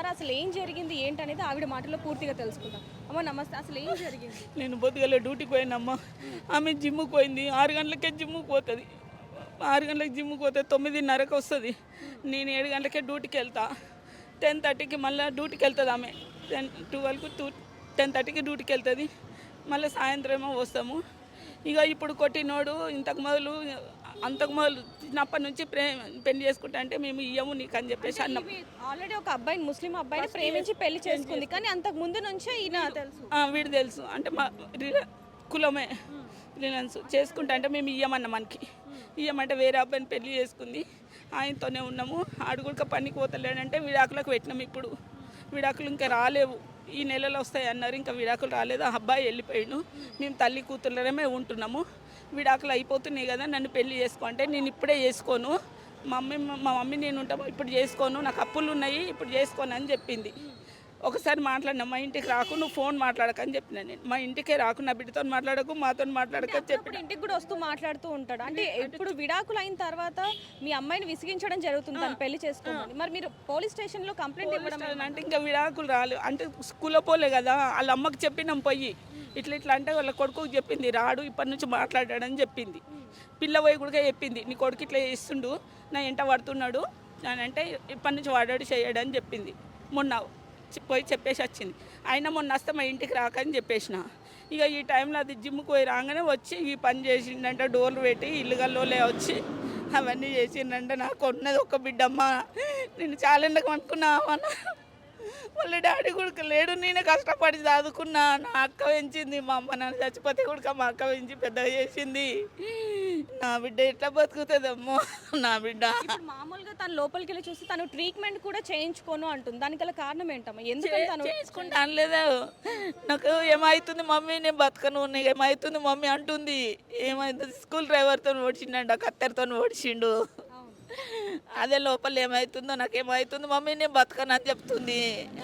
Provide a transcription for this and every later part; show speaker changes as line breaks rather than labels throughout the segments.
ఒకసారి అసలు ఏం జరిగింది ఏంటనేది ఆవిడ మాటలో పూర్తిగా తెలుసుకుందాం. అమ్మ నమస్తే, అసలు ఏం జరిగింది?
నేను పొద్దుగల డ్యూటీకి పోయినమ్మా. ఆమె జిమ్ముకు పోయింది, 6 గంటలకే జిమ్ముకు పోతుంది. 6 గంటలకు జిమ్ముకు పోతే 9:30కి వస్తుంది. నేను 7 గంటలకే డ్యూటీకి వెళ్తా. 10:30కి మళ్ళీ డ్యూటీకి వెళ్తుంది ఆమె. 12కు 10:30కి డ్యూటీకి వెళ్తుంది. మళ్ళీ సాయంత్రం ఏమో వస్తాము. ఇక ఇప్పుడు కొట్టినోడు అంతకు మొదలు చిన్నప్పటి నుంచి పెళ్లి చేసుకుంటా అంటే మేము ఇయ్యము నీకు అని చెప్పేసి అన్నాం.
ఆల్రెడీ ఒక అబ్బాయిని, ముస్లిం అబ్బాయిని ప్రేమించి పెళ్లి చేసుకుంది, కానీ అంతకు ముందు నుంచే ఈయన తెలుసు.
వీడు తెలుసు అంటే మా కులమే రిలయన్స్ చేసుకుంటా అంటే మేము ఇయ్యమన్నా మనకి ఇయ్యమంటే వేరే అబ్బాయిని పెళ్లి చేసుకుంది. ఆయనతోనే ఉన్నాము. ఆడుగుడక పనికి పోతలేడంటే విడాకులకు పెట్టినాము. ఇప్పుడు విడాకులు ఇంకా రాలేవు, ఈ నెలలో వస్తాయి అన్నారు. ఇంకా విడాకులు రాలేదు. ఆ అబ్బాయి వెళ్ళిపోయాడు. మేము తల్లి కూతుర్లమే ఉంటున్నాము. విడాకులు అయిపోతున్నాయి కదా, నన్ను పెళ్లి చేసుకో అంటే నేను ఇప్పుడే చేసుకోను, మా మమ్మీ నేను ఉంటాము, ఇప్పుడు చేసుకోను, నాకు అప్పులు ఉన్నాయి, ఇప్పుడు చేసుకోను అని చెప్పింది. ఒకసారి మాట్లాడినా, మా ఇంటికి రాకు, నువ్వు ఫోన్ మాట్లాడకని చెప్పిన. నేను మా ఇంటికే రాకు, నా బిడ్డతో మాట్లాడకు, మాతో మాట్లాడకని చెప్పి
ఇంటికి కూడా వస్తూ మాట్లాడుతూ ఉంటాడు. అంటే ఇప్పుడు విడాకులు అయిన తర్వాత మీ అమ్మాయిని విసిగించడం జరుగుతుంది తను పెళ్లి చేసుకోమని. మరి మీరు పోలీస్ స్టేషన్లో కంప్లైంట్ ఇవ్వడం
అంటే ఇంకా విడాకులు రాలేదు అంటే స్కూల్లో పోలే కదా, వాళ్ళ అమ్మకి చెప్పినాం పోయి ఇట్లా అంటే వాళ్ళ కొడుకుకి చెప్పింది, రాడు ఇప్పటి నుంచి మాట్లాడాడని చెప్పింది. పిల్ల పోయి కూడా చెప్పింది, నీ కొడుకు ఇట్లా చేస్తుండు, నా ఎంట పడుతున్నాడు అని అంటే ఇప్పటి నుంచి వాడాడు చేయడని చెప్పింది. మొన్న పోయి చెప్పేసి వచ్చింది. అయినా మొన్న వస్తే మా ఇంటికి రాకని చెప్పేసిన. ఇక ఈ టైంలో అది జిమ్కి పోయి రాగానే వచ్చి ఈ పని చేసిండంటే, డోర్లు పెట్టి ఇల్లుగల్లోలే వచ్చి అవన్నీ చేసిండంటే, నాకు ఉన్నది ఒక బిడ్డమ్మ, నేను చాలా ఎండకు అనుకున్నావా, వాళ్ళ డాడీ కూడా లేడు, నేనే కష్టపడి చదువుకున్నా, నా అక్క పెంచింది, మా అమ్మ నాన్న చచ్చిపోతే కూడా మా అక్క పెంచి పెద్దగా చేసింది. నా బిడ్డ ఎట్లా బతుకుతుందమ్మో నా బిడ్డ.
మామూలుగా తను లోపలికి వెళ్ళి చూస్తే తను ట్రీట్మెంట్ కూడా చేయించుకోను అంటుంది. దానికల్ల కారణం ఏంటమ్మా? ఎందుకంటే తను
చేసుకుంటాను లేదా, నాకు ఏమవుతుంది మమ్మీ, నేను బతకను, నీకు ఏమవుతుంది మమ్మీ అంటుంది. ఏమవుతుంది, స్కూల్ డ్రైవర్తో ఓడిచిండ, కత్తెరతో ఓడిచిండు. అదే లోపల ఏమవుతుందో, నాకేమవుతుంది మమ్మీ, నేను బతకను అని చెప్తుంది.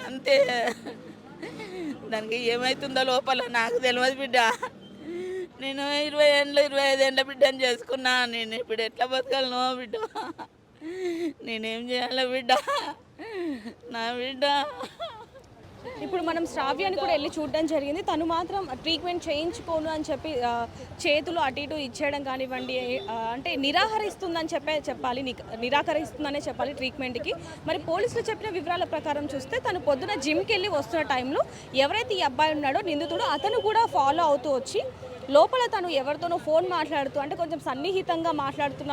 అంతే, దానికి ఏమవుతుందో లోపల నాకు తెలియదు బిడ్డ. నేను 20 ఏళ్ళు 25 ఏళ్ళ బిడ్డని చేసుకున్నా. నేను ఇప్పుడు ఎట్లా బతకలను బిడ్డ, నేనేం చేయాలి బిడ్డ, నా బిడ్డ.
ఇప్పుడు మనం శ్రావ్యాన్ని కూడా వెళ్ళి చూడడం జరిగింది. తను మాత్రం ట్రీట్మెంట్ చేయించుకోను అని చెప్పి చేతులు అటు ఇటు ఇచ్చేయడం కానివ్వండి, అంటే నిరాకరిస్తుందని చెప్పాలి, నిరాకరిస్తుందనే చెప్పాలి ట్రీట్మెంట్కి. మరి పోలీసులు చెప్పిన వివరాల ప్రకారం చూస్తే తను పొద్దున జిమ్కి వెళ్ళి వస్తున్న టైంలో ఎవరైతే ఈ అబ్బాయి ఉన్నాడో నిందితుడు, అతను కూడా ఫాలో అవుతూ వచ్చి లోపల తను ఎవరితోనో ఫోన్ మాట్లాడుతూ, అంటే కొంచెం సన్నిహితంగా మాట్లాడుతున్న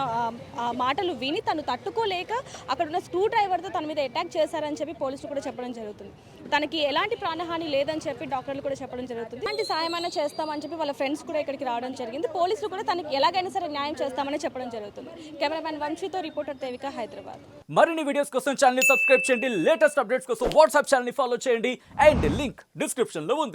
మాటలు విని తను తట్టుకోలేక అక్కడ ఉన్న స్క్రూ డ్రైవర్తో తన మీద అటాక్ చేశారని చెప్పి పోలీసులు కూడా చెప్పడం జరుగుతుంది. తనకి ఎలాంటి ప్రాణహాని లేదని చెప్పి డాక్టర్లు కూడా చెప్పడం జరుగుతుంది. అలాంటి సాయమైనా చేస్తామని చెప్పి వాళ్ళ ఫ్రెండ్స్ కూడా ఇక్కడికి రావడం జరిగింది. పోలీసులు కూడా తనకి ఎలాగైనా సరే న్యాయం చేస్తామని చెప్పడం జరుగుతుంది. కెమెరామ్యాన్ వంశీతో రిపోర్టర్ దేవిక, హైదరాబాద్.
మరిన్ని వీడియోస్ కోసం ఛానల్ ని సబ్స్క్రైబ్ చేయండి, లేటెస్ట్ అప్డేట్స్ కోసం వాట్సాప్ ఛానల్ ని ఫాలో చేయండి, అండ్ లింక్ డిస్క్రిప్షన్ లో ఉంది.